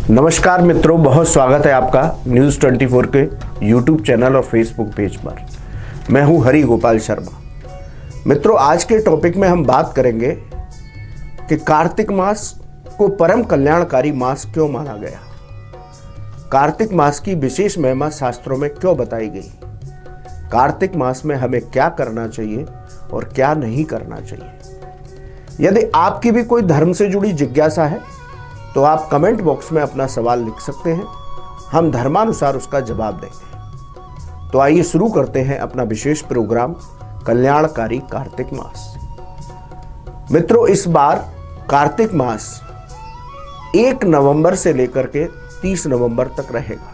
नमस्कार मित्रों, बहुत स्वागत है आपका न्यूज़ 24 के यूट्यूब चैनल और फेसबुक पेज पर। मैं हूं हरि गोपाल शर्मा। मित्रों, आज के टॉपिक में हम बात करेंगे कि कार्तिक मास को परम कल्याणकारी मास क्यों माना गया, कार्तिक मास की विशेष महिमा शास्त्रों में क्यों बताई गई, कार्तिक मास में हमें क्या करना चाहिए और क्या नहीं करना चाहिए। यदि आपकी भी कोई धर्म से जुड़ी जिज्ञासा है तो आप कमेंट बॉक्स में अपना सवाल लिख सकते हैं, हम धर्मानुसार उसका जवाब देंगे। तो आइए शुरू करते हैं अपना विशेष प्रोग्राम कल्याणकारी कार्तिक मास। मित्रों, इस बार कार्तिक मास 1 नवंबर से लेकर के 30 नवंबर तक रहेगा।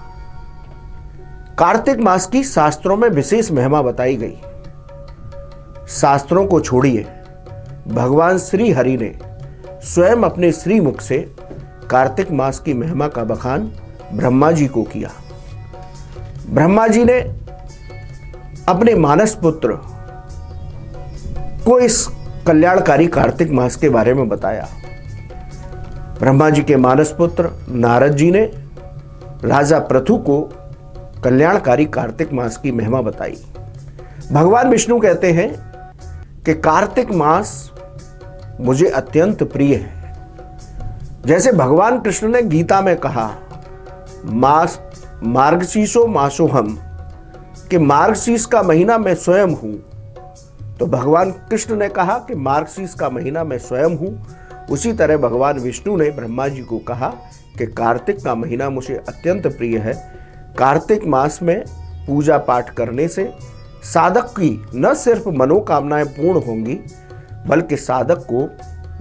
कार्तिक मास की शास्त्रों में विशेष महिमा बताई गई। शास्त्रों को छोड़िए, भगवान श्री हरि ने स्वयं अपने श्री मुख से कार्तिक मास की महिमा का बखान ब्रह्मा जी को किया। ब्रह्मा जी ने अपने मानस पुत्र को इस कल्याणकारी कार्तिक मास के बारे में बताया। ब्रह्मा जी के मानस पुत्र नारद जी ने राजा पृथु को कल्याणकारी कार्तिक मास की महिमा बताई। भगवान विष्णु कहते हैं कि कार्तिक मास मुझे अत्यंत प्रिय है। जैसे भगवान कृष्ण ने गीता में कहा, मार्गशीर्षो मासो हम, कि मार्गशीर्ष का महीना मैं स्वयं हूं, तो भगवान कृष्ण ने कहा कि मार्गशीर्ष का महीना मैं स्वयं हूं। उसी तरह भगवान विष्णु ने ब्रह्मा जी को कहा कि कार्तिक का महीना मुझे अत्यंत प्रिय है। कार्तिक मास में पूजा पाठ करने से साधक की न सिर्फ मनोकामनाएं पूर्ण होंगी, बल्कि साधक को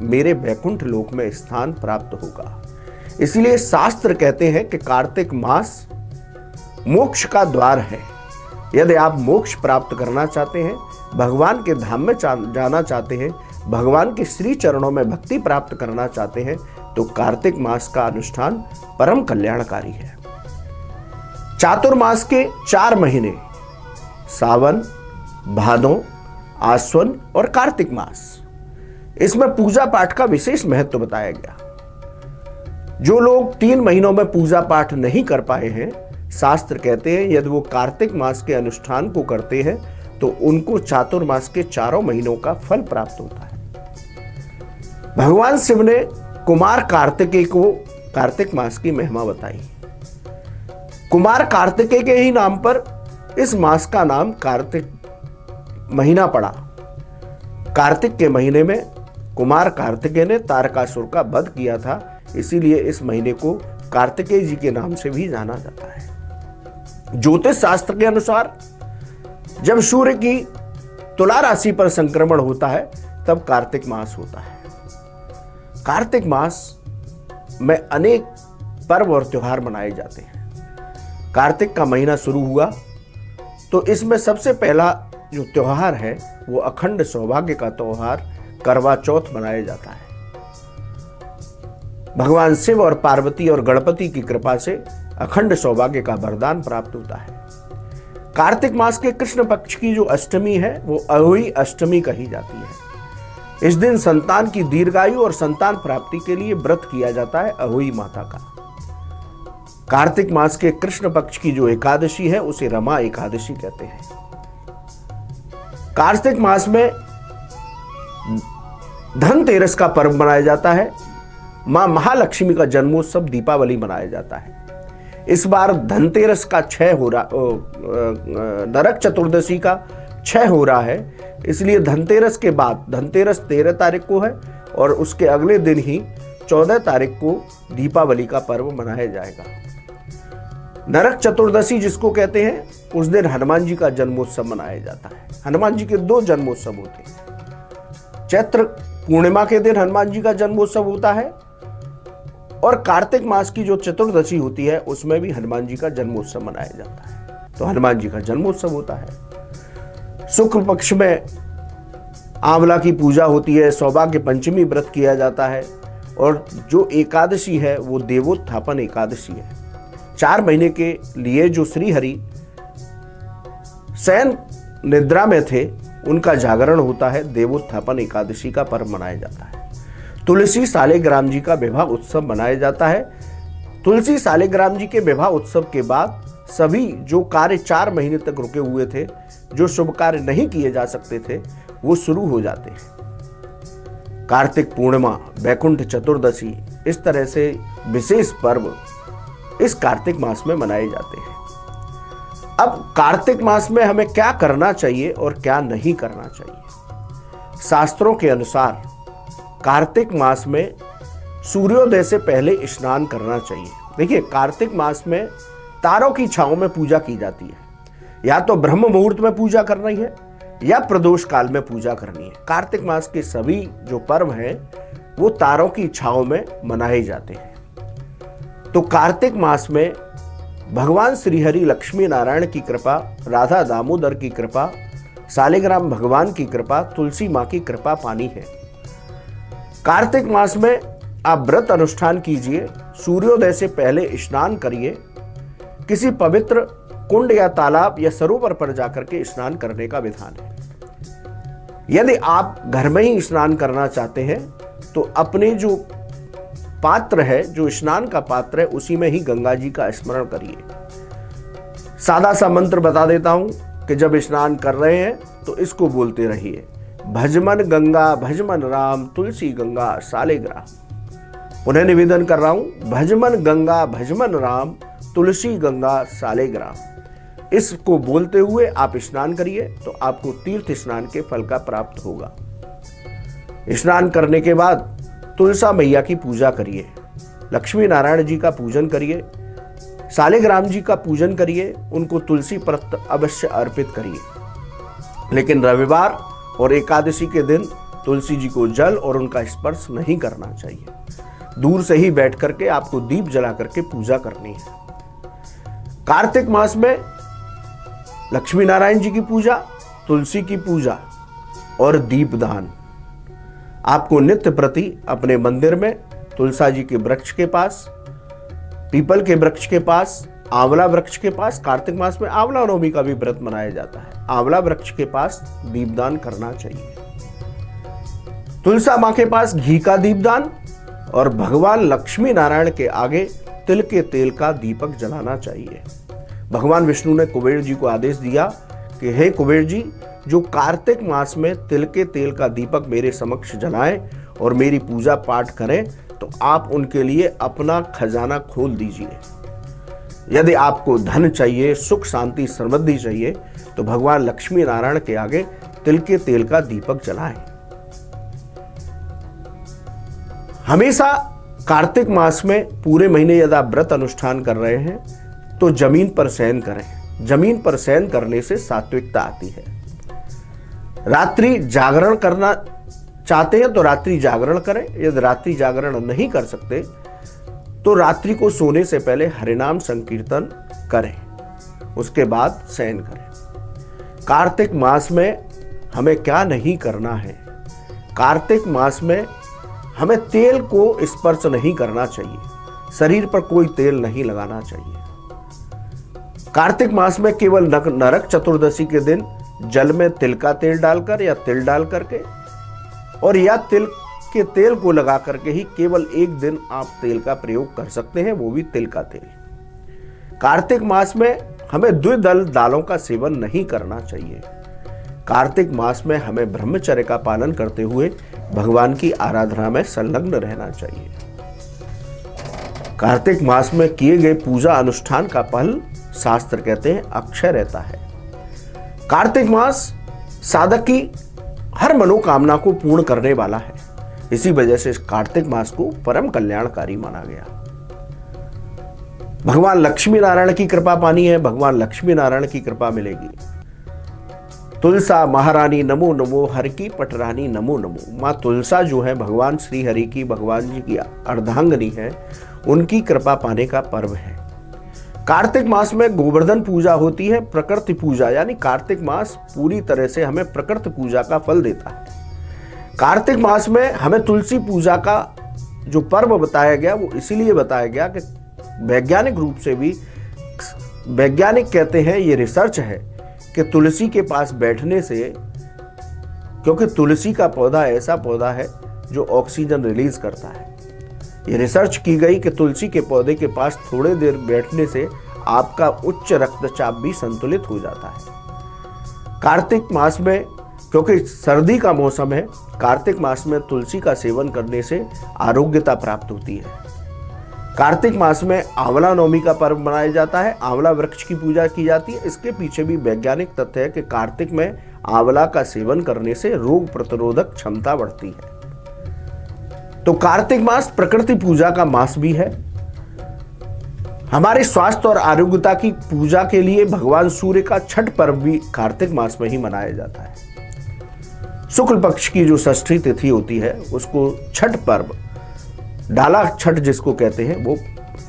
मेरे वैकुंठ लोक में स्थान प्राप्त होगा। इसलिए शास्त्र कहते हैं कि कार्तिक मास मोक्ष का द्वार है। यदि आप मोक्ष प्राप्त करना चाहते हैं, भगवान के धाम में जाना चाहते हैं, भगवान के श्री चरणों में भक्ति प्राप्त करना चाहते हैं, तो कार्तिक मास का अनुष्ठान परम कल्याणकारी है। चातुर्मास के 4 महीने सावन, भादों, आश्वन और कार्तिक मास, इसमें पूजा पाठ का विशेष महत्व बताया गया। जो लोग 3 महीनों में पूजा पाठ नहीं कर पाए हैं, शास्त्र कहते हैं यदि वो कार्तिक मास के अनुष्ठान को करते हैं तो उनको चातुर्मास के 4 महीनों का फल प्राप्त होता है। भगवान शिव ने कुमार कार्तिकेय को कार्तिक मास की महिमा बताई। कुमार कार्तिकेय के ही नाम पर इस मास का नाम कार्तिक महीना पड़ा। कार्तिक के महीने में कुमार कार्तिकेय ने तारकासुर का वध किया था, इसीलिए इस महीने को कार्तिकेय जी के नाम से भी जाना जाता है। ज्योतिष शास्त्र के अनुसार जब सूर्य की तुला राशि पर संक्रमण होता है तब कार्तिक मास होता है। कार्तिक मास में अनेक पर्व और त्योहार मनाए जाते हैं। कार्तिक का महीना शुरू हुआ तो इसमें सबसे पहला जो त्योहार है वो अखंड सौभाग्य का त्योहार करवा चौथ मनाया जाता है। भगवान शिव और पार्वती और गणपति की कृपा से अखंड सौभाग्य का वरदान प्राप्त होता है। कार्तिक मास के कृष्ण पक्ष की जो अष्टमी है वो अहोई अष्टमी कही जाती है। इस दिन संतान की दीर्घायु और संतान प्राप्ति के लिए व्रत किया जाता है अहोई माता का। कार्तिक मास के कृष्ण पक्ष की जो एकादशी है उसे रमा एकादशी कहते हैं। कार्तिक मास में धनतेरस का पर्व मनाया जाता है। मां महालक्ष्मी का जन्मोत्सव दीपावली मनाया जाता है। इस बार धनतेरस का 6 हो रहा, नरक चतुर्दशी का 6 हो रहा है, इसलिए धनतेरस के बाद, धनतेरस 13 तारीख को है और उसके अगले दिन ही 14 तारीख को दीपावली का पर्व मनाया जाएगा। नरक चतुर्दशी जिसको कहते हैं, उस दिन हनुमान जी का जन्मोत्सव मनाया जाता है। हनुमान जी के 2 जन्मोत्सव होते हैं। चैत्र पूर्णिमा के दिन हनुमान जी का जन्मोत्सव होता है और कार्तिक मास की जो चतुर्दशी होती है उसमें भी हनुमान जी का जन्मोत्सव मनाया जाता है। तो हनुमान जी का जन्मोत्सव होता है। शुक्ल पक्ष में आंवला की पूजा होती है, सौभाग्य पंचमी व्रत किया जाता है और जो एकादशी है वो देवोत्थापन एकादशी है। 4 महीने के लिए जो श्री हरि शयन निद्रा में थे उनका जागरण होता है, देवोत्थापन एकादशी का पर्व मनाया जाता है। तुलसी सालिग्राम जी का विवाह उत्सव मनाया जाता है। तुलसी सालिग्राम जी के विवाह उत्सव के बाद सभी जो कार्य 4 महीने तक रुके हुए थे, जो शुभ कार्य नहीं किए जा सकते थे, वो शुरू हो जाते हैं। कार्तिक पूर्णिमा, वैकुंठ चतुर्दशी, इस तरह से विशेष पर्व इस कार्तिक मास में मनाए जाते हैं। अब कार्तिक मास में हमें क्या करना चाहिए और क्या नहीं करना चाहिए। शास्त्रों के अनुसार कार्तिक मास में सूर्योदय से पहले स्नान करना चाहिए। देखिए, कार्तिक मास में तारों की छांव में पूजा की जाती है। या तो ब्रह्म मुहूर्त में पूजा करनी है या प्रदोष काल में पूजा करनी है। कार्तिक मास के सभी जो पर्व हैं वो तारों की छांव में मनाए जाते हैं। तो कार्तिक मास में भगवान श्री हरि लक्ष्मी नारायण की कृपा, राधा दामोदर की कृपा, सालिग्राम भगवान की कृपा, तुलसी माँ की कृपा पानी है। कार्तिक मास में आप व्रत अनुष्ठान कीजिए, सूर्योदय से पहले स्नान करिए, किसी पवित्र कुंड या तालाब या सरोवर पर जाकर के स्नान करने का विधान है। यदि आप घर में ही स्नान करना चाहते हैं तो अपने जो पात्र है, जो स्नान का पात्र है, उसी में ही गंगा जी का स्मरण करिए। सादा सा मंत्र बता देता हूं कि जब स्नान कर रहे हैं तो इसको बोलते रहिए, भजमन गंगा भजमन राम, तुलसी गंगा सालिग्राम। उन्हें निवेदन कर रहा हूं, भजमन गंगा भजमन राम, तुलसी गंगा सालिग्राम। इसको बोलते हुए आप स्नान करिए तो आपको तीर्थ स्नान के फल का प्राप्त होगा। स्नान करने के बाद तुलसा मैया की पूजा करिए, लक्ष्मी नारायण जी का पूजन करिए, सालिग्राम जी का पूजन करिए, उनको तुलसी पत्र अवश्य अर्पित करिए। लेकिन रविवार और एकादशी के दिन तुलसी जी को जल और उनका स्पर्श नहीं करना चाहिए। दूर से ही बैठ करके आपको दीप जला करके पूजा करनी है। कार्तिक मास में लक्ष्मी नारायण जी की पूजा, तुलसी की पूजा और दीपदान आपको नित्य प्रति अपने मंदिर में तुलसा जी के वृक्ष के पास, पीपल के वृक्ष के पास, आंवला वृक्ष के पास, कार्तिक मास में आंवला नवमी का भी व्रत मनाया जाता है, आंवला वृक्ष के पास दीपदान करना चाहिए। तुलसा मां के पास घी का दीपदान और भगवान लक्ष्मी नारायण के आगे तिल के तेल का दीपक जलाना चाहिए। भगवान विष्णु ने कुबेर जी को आदेश दिया कि हे कुबेर जी, जो कार्तिक मास में तिल के तेल का दीपक मेरे समक्ष जलाएं और मेरी पूजा पाठ करें तो आप उनके लिए अपना खजाना खोल दीजिए। यदि आपको धन चाहिए, सुख शांति समृद्धि चाहिए तो भगवान लक्ष्मी नारायण के आगे तिल के तेल का दीपक जलाएं। हमेशा कार्तिक मास में पूरे महीने यदि आप व्रत अनुष्ठान कर रहे हैं तो जमीन पर शयन करें। जमीन पर शयन करने से सात्विकता आती है। रात्रि जागरण करना चाहते हैं तो रात्रि जागरण करें। यदि रात्रि जागरण नहीं कर सकते तो रात्रि को सोने से पहले हरिनाम संकीर्तन करें, उसके बाद शयन करें। कार्तिक मास में हमें क्या नहीं करना है। कार्तिक मास में हमें तेल को स्पर्श नहीं करना चाहिए, शरीर पर कोई तेल नहीं लगाना चाहिए। कार्तिक मास में केवल नरक चतुर्दशी के दिन जल में तिल का तेल डालकर या तिल डाल करके और या तिल के तेल को लगा करके ही केवल एक दिन आप तेल का प्रयोग कर सकते हैं, वो भी तिल का तेल। कार्तिक मास में हमें द्विदल दालों का सेवन नहीं करना चाहिए। कार्तिक मास में हमें ब्रह्मचर्य का पालन करते हुए भगवान की आराधना में संलग्न रहना चाहिए। कार्तिक मास में किए गए पूजा अनुष्ठान का फल शास्त्र कहते हैं अक्षय रहता है। कार्तिक मास साधक की हर मनोकामना को पूर्ण करने वाला है। इसी वजह से इस कार्तिक मास को परम कल्याणकारी माना गया। भगवान लक्ष्मी नारायण की कृपा पानी है, भगवान लक्ष्मी नारायण की कृपा मिलेगी। तुलसा महारानी नमो नमो, हर की पटरानी नमो नमो। माँ तुलसा जो है भगवान श्री हरि की, भगवान जी की अर्धांगिनी है, उनकी कृपा पाने का पर्व है। कार्तिक मास में गोवर्धन पूजा होती है, प्रकृति पूजा, यानी कार्तिक मास पूरी तरह से हमें प्रकृति पूजा का फल देता है। कार्तिक मास में हमें तुलसी पूजा का जो पर्व बताया गया वो इसीलिए बताया गया कि वैज्ञानिक रूप से भी वैज्ञानिक कहते हैं, ये रिसर्च है कि तुलसी के पास बैठने से, क्योंकि तुलसी का पौधा ऐसा पौधा है जो ऑक्सीजन रिलीज करता है, ये रिसर्च की गई कि तुलसी के पौधे के पास थोड़ी देर बैठने से आपका उच्च रक्तचाप भी संतुलित हो जाता है। कार्तिक मास में, क्योंकि सर्दी का मौसम है, कार्तिक मास में तुलसी का सेवन करने से आरोग्यता प्राप्त होती है। कार्तिक मास में आंवला नवमी का पर्व मनाया जाता है। आंवला वृक्ष की पूजा की जाती है। इसके पीछे भी वैज्ञानिक तथ्य है कि कार्तिक में आंवला का सेवन करने से रोग प्रतिरोधक क्षमता बढ़ती है। तो कार्तिक मास प्रकृति पूजा का मास भी है। हमारे स्वास्थ्य और आरोग्यता की पूजा के लिए भगवान सूर्य का छठ पर्व भी कार्तिक मास में ही मनाया जाता है। शुक्ल पक्ष की जो षष्ठी तिथि होती है उसको छठ पर्व, डाला छठ जिसको कहते हैं, वो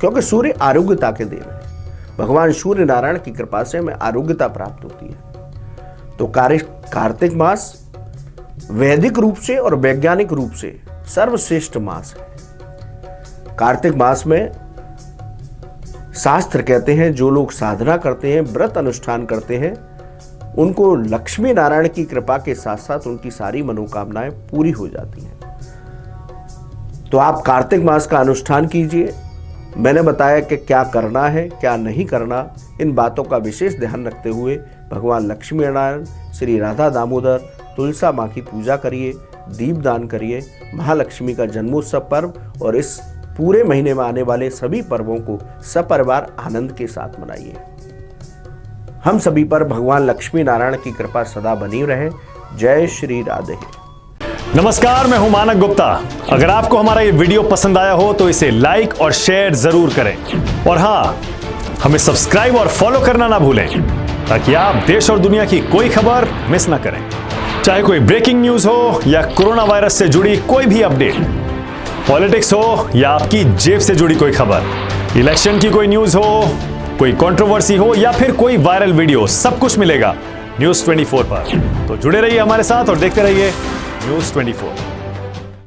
क्योंकि सूर्य आरोग्यता के देव है। भगवान सूर्य नारायण की कृपा से हमें आरोग्यता प्राप्त होती है। तो कार्तिक मास वैदिक रूप से और वैज्ञानिक रूप से सर्वश्रेष्ठ मास है। कार्तिक मास में शास्त्र कहते हैं जो लोग साधना करते हैं, व्रत अनुष्ठान करते हैं, उनको लक्ष्मी नारायण की कृपा के साथ साथ उनकी सारी मनोकामनाएं पूरी हो जाती हैं। तो आप कार्तिक मास का अनुष्ठान कीजिए। मैंने बताया कि क्या करना है, क्या नहीं करना, इन बातों का विशेष ध्यान रखते हुए भगवान लक्ष्मी नारायण, श्री राधा दामोदर, तुलसा माँ की पूजा करिए, दीपदान करिए। महालक्ष्मी का जन्मोत्सव पर्व और इस पूरे महीने में आने वाले सभी पर्वों को सपरिवार आनंद के साथ मनाइए। हम सभी पर भगवान लक्ष्मी नारायण की कृपा सदा बनी रहे। जय श्री राधे। नमस्कार, मैं हूं मानक गुप्ता। अगर आपको हमारा ये वीडियो पसंद आया हो तो इसे लाइक और शेयर जरूर करें, और हां, हमें सब्सक्राइब और फॉलो करना ना भूलें ताकि आप देश और दुनिया की कोई खबर मिस ना करें। चाहे कोई ब्रेकिंग न्यूज हो या कोरोना वायरस से जुड़ी कोई भी अपडेट, पॉलिटिक्स हो या आपकी जेब से जुड़ी कोई खबर, इलेक्शन की कोई न्यूज हो, कोई कंट्रोवर्सी हो या फिर कोई वायरल वीडियो, सब कुछ मिलेगा न्यूज़ 24 पर। तो जुड़े रहिए हमारे साथ और देखते रहिए न्यूज़ 24।